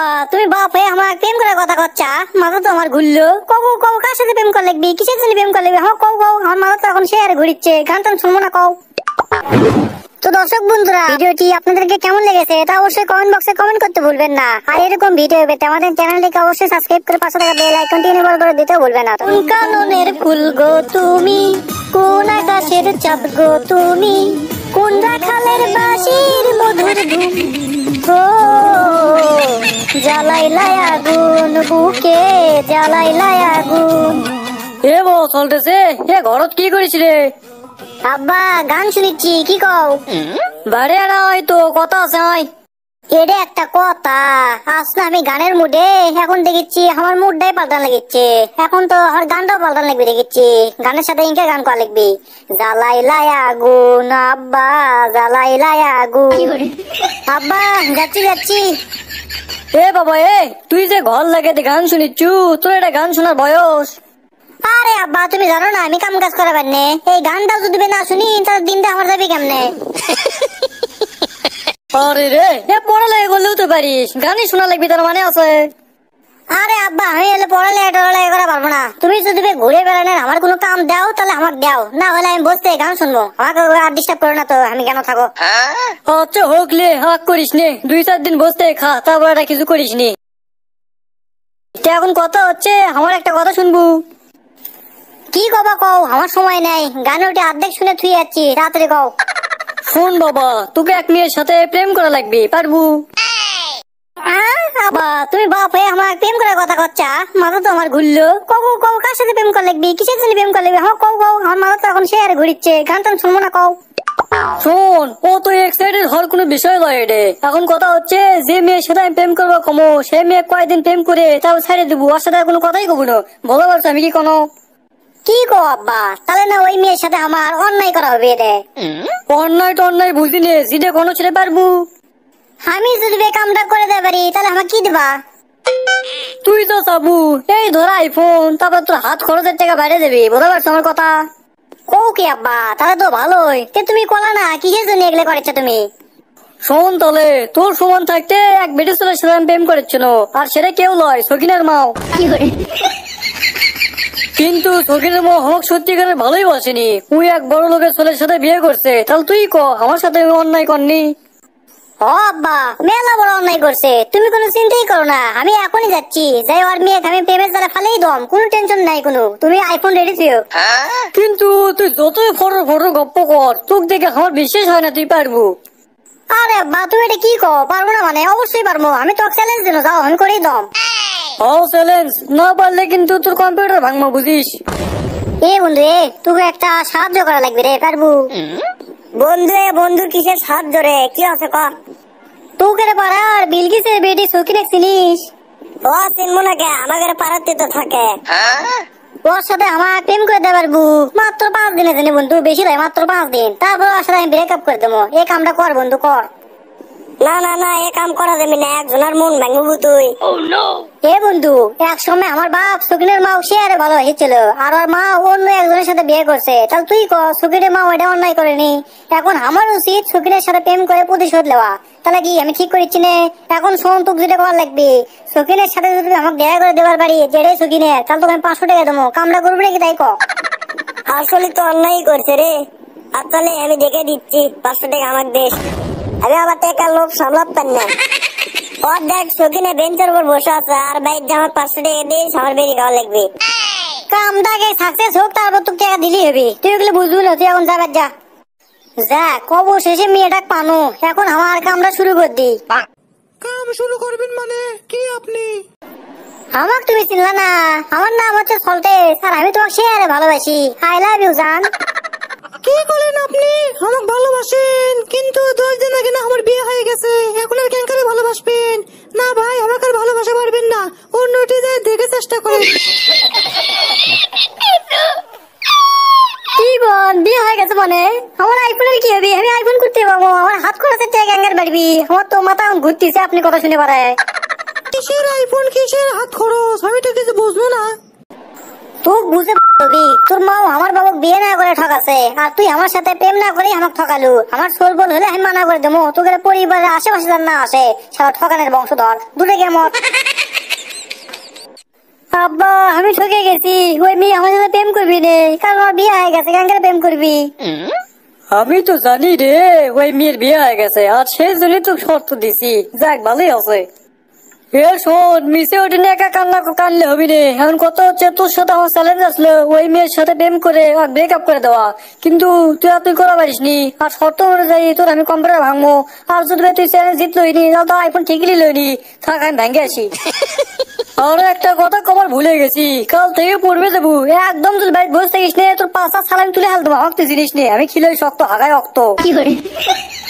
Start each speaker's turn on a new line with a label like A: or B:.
A: আব্বা তুমি বাপ হয়ে আমার প্রেম করার কথা কচ্ছা, মাথা তো আমার ঘুরলো। কও কও কার সাথে প্রেম কর লাগবি, কিসের জন্য প্রেম কর লাগবি? হ্যাঁ কও কও, আমার মাথা তো এখন শেয়ারে ঘুরিচ্ছে, গান টান শুনবো না কও। তো দর্শক বন্ধুরা, ভিডিওটি আপনাদেরকে কেমন লেগেছে তা অবশ্যই কমেন্ট বক্সে কমেন্ট করতে ভুলবেন না। আর এরকম ভিডিও পেতে আমাদের চ্যানেলটিকে অবশ্যই সাবস্ক্রাইব করে পাশে থাকা বেল আইকনটি এনেবল করে দিতে ভুলবেন না। কোন কাননের ফুল গো তুমি, কোন আকাশের চাঁদ গো তুমি, কোন রাখালের বাঁশির মধুর ধুম, ও জ্বালাইলাই আগুন বুকে, জ্বালাইলাই আগুন।
B: এ বো চলতেছে, এ ঘরত কি করিস রে?
A: আব্বা গান শুনিচ্ছি, কি কও?
B: বাড়ি আনা হয়তো কথা আছে নয়।
A: এটা একটা কথা, আসলে আমি গানের মুডে এখন দেখেছি, আমার মুডটাই পাল্টান লেগেছে। এখন তো আমার গানটাও পাল্টান লাগবে দেখেছি, গানের সাথে ইনকে গান করা লাগবে। জ্বালাইলাই আগুন আব্বা, জ্বালাইলাই আগুন। আব্বা যাচ্ছি যাচ্ছি।
B: এ বাবা তুই যে ঘর লাগে গান শুনিচ্ছু, তোর এটা গান শোনার বয়স?
A: আরে আব্বা তুমি জানো না আমি কাম কাজ করাবার নে, এই গানটা যদি না শুনি তাহলে দিনটা আমার যাবে কেমনে?
B: আরে রে পড়ালেখা করলেও তো পারিস, গানই শোনা লাগবে তার মানে আছে?
A: আরে আব্বা আমি এলে পড়ালেখা টড়ালেখা করা পারবো না। তুমি যদি ঘুরে বেড়ানোর আমার কোনো কাম দাও তাহলে আমাকে দাও, না হলে আমি বসতে গান শুনবো। আমাকে আর ডিস্টার্ব করো না তো, আমি কেন থাকো?
B: আচ্ছা হোক লে, হাক করিস নে, 2-4 দিন বসতে খা, তারপর এটা কিছু করিস নি। এখন কথা হচ্ছে, আমার একটা কথা শুনবো।
A: কি কবা কও, আমার সময় নাই, গান ওটা অর্ধেক শুনে থুই যাচ্ছি, তাড়াতাড়ি কও।
B: শোন বাবা, তোকে এক মেয়ের সাথে প্রেম করা লাগবে, পারবো?
A: আব্বা তুমি বাপ হয়ে আমার প্রেম করার কথা কচ্ছা, মাথা তো আমার ঘুরলো। কও কও কার সাথে প্রেম কর লাগবি, কিসের জন্য প্রেম কর লাগবি? হ্যাঁ কও কও, আমার মাথা তো এখন শেয়ারে ঘুরিচ্ছে, গান টান শুনবো না কও।
B: শোন, ও তো এক্সাইটেড হওয়ার কোনো বিষয় নয় এটা। এখন কথা হচ্ছে, যে মেয়ের সাথে আমি প্রেম করবো কমো, সেই মেয়ে কয়েকদিন প্রেম করে তাও ছেড়ে দেবো, ওর সাথে আর কোনো কথাই কবো না। বলো পারছো আমি কি কোনো?
A: কি কো আব্বা, তাহলে না ওই মেয়ের সাথে আমার অন্যায় করা হবে রে?
B: অন্যায় তো অন্যায় বুঝি নে, জিদে কোনো ছেড়ে পারবো?
A: আমি যদি কামটা করে দেয় পারি তাহলে আমার কি দিবা?
B: তুই তো চাবু, এই ধর আইফোন, তারপর তোর হাত খরচের টাকা বাইরে দেবে, বুঝতে পারছো আমার কথা?
A: কও কি আব্বা, তাহলে তো ভালোই। তুমি কলা না কিসের জন্য এগুলো করেছো তুমি?
B: শোন তাহলে, তোর সমান থাকতে এক বেটে ছেলের সাথে আমি প্রেম করেছিল, আর সেটা কেউ লয়, সকিনের মাও। কিন্তু সকিনের মা আমাকে সত্যিকারের ভালোই বাসেনি, তুই এক বড় লোকের ছেলের সাথে বিয়ে করছে, তাহলে তুই ক আমার সাথে অন্যায় করনি?
A: ও আব্বা মেলা বড় অন্যায় করছে, তুমি কোনো চিন্তাই করো না, আমি এখনই যাচ্ছি, যাই ওর মেয়ে আমি প্রেমের দ্বারা ফালেই দম, কোনো টেনশন নাই কোনো। তুমি আইফোন রেডি থিও।
B: কিন্তু তুই যতই ফটো ফটো গপ্প কর, তোকে দেখে আমার বিশ্বাস হয় না তুই পারবো।
A: আরে আব্বা তুমি এটা কি কো, পারবো না মানে? অবশ্যই পারবো, আমি তো চ্যালেঞ্জ দিল, যাও আমি করেই দম।
B: ও চ্যালেঞ্জ না পারলে কিন্তু তোর কম্পিউটার ভাঙবো, বুঝিস?
A: এ বন্ধু তোকে একটা সাহায্য করা লাগবে রে, পারবো? বন্ধু বন্ধু কিসের সাহায্য রে, কি আছে ক? তোকে পাড়ার বিলকিসের বেটি সকিনে চিনিস? ও চিনবো না কে, আমাদের পাড়াতে তো থাকে। ওর সাথে আমার প্রেম করে দেবার বু, মাত্র 5 দিনের জন্য বন্ধু, বেশি নয়, মাত্র 5 দিন। তারপর ওর সাথে আমি ব্রেকআপ করে দেবো। এই কামটা কর বন্ধু, কর। না না না, এই কাম করা যাবে না, একজনের মন ভাঙবো তুই। এ বন্ধু, এক সময় আমার বাপ সকিনের মা শেয়ারে ভালো হয়েছিল, আর ওর মা অন্য একজনের সাথে বিয়ে করছে। তাহলে তুই ক, সকিনের মা ওইটা অন্যায় করেনি? এখন আমার উচিত সকিনের সাথে প্রেম করে প্রতিশোধ নেওয়া। তাহলে কি আমি ঠিক করেছি না? এখন শোন, তোকে যেটা করার লাগবে, সকিনের সাথে যদি আমাকে দেখা করে দেবার পারি, যেটাই সকিনের, তাহলে তোকে আমি 500 টাকা দেবো। কামটা করবি নাকি তাই ক? আসলে তো অন্যায় করছে রে, আর তাহলে আমি দেখে দিচ্ছি, 500 টাকা আমাকে দে। আমি আবার টাকা লোভ সামলাতে না। ওর দেখ সকিনে বেঞ্চের উপর বসে আছে, আর বাইক আমার 500 টাকা দিস, আমার বেরিয়ে খাওয়া লাগবে। কামটাকে সাকসেস হোক, তারপর তোকে টাকা দিলেই হবে। তুই ওগুলো বুঝবি না, তুই এখন যাবার যা। যাক অবশেষে মেয়েটা পানো, এখন আমার কামটা শুরু করে দি।
C: কাম শুরু করবেন মানে কি আপনি?
A: আমাকে তুমি চিনলা না? আমার নাম হচ্ছে সল্টেস, আর আমি তোমাকে শেয়ারে ভালোবাসি। আই লাভ ইউ জান।
C: কি করেন আপনি? আমাকে ভালোবাসেন, কিন্তু 10 দিন আগে না আমার বিয়ে হয়ে গেছে, এখন আর কেন করে ভালোবাসবেন? না ভাই, আমাকে আর ভালোবাসা পারবেন না, অন্যটি দেখে চেষ্টা করেন।
A: কি বল, বিয়ে হয়ে গেছে মানে? আমার আইফোনের কি হবে? আমি আইফোন করতে পারবো? আমার হাত খরচের টাকা গাঙ্গার বাড়বি। আমার তো মাথা ঘুরতেছে আপনি কথা শুনে পারে।
C: কিসের আইফোন, কিসের হাত খরচ, আমি তো কিছু বুঝবো না।
A: তো বুঝে রবি, তোর মাও আমার বাবুক বিয়ে না করে ঠকাছে, আর তুই আমার সাথে প্রেম না করে আমাকে ঠকালু। আমার সোল বোন হলে আমি মানা করে দেবো, তোকে পরিবারের আশেপাশে যেন না আসে, সারা ঠকানের বংশধর, দূরে গিয়ে মত।
B: আব্বা আমি ঠকে গেছি, ওই মেয়ে আমার সাথে প্রেম করবি রে,
A: কারণ আমার বিয়ে হয়ে গেছে, কেন করে প্রেম করবি?
B: আমি তো জানি রে ওই মেয়ের বিয়ে হয়ে গেছে, আর সেই জন্যই তো শর্ত দিছি। যাক ভালোই আছে। এ শোন, মিশে ওঠে একা কানলে হবি রে। এখন কত হচ্ছে, তোর সাথে আমার চ্যালেঞ্জ আসলো ওই মেয়ের সাথে প্রেম করে আর ব্রেকআপ করে দেওয়া, কিন্তু তুই করা পারিস নি। আর শর্ত অনুযায়ী তোর আমি কম্পিউটার ভাঙবো, আর যদি তুই চ্যালেঞ্জ জিতলই নি, তাহলে তো আইফোন ঠিকই লইনি। থাক আমি ভেঙে আসি। আর একটা কথা কবার ভুলে গেছি, কাল থেকে পড়বে দেবো একদম। তুই বাড়ি বসে থাকিস নে, তোর পাঁচটা সালামি তুলে হাল দেবো। আমাকে তুই জিনিস নে, আমি খিলে শক্ত হাগায় রক্ত।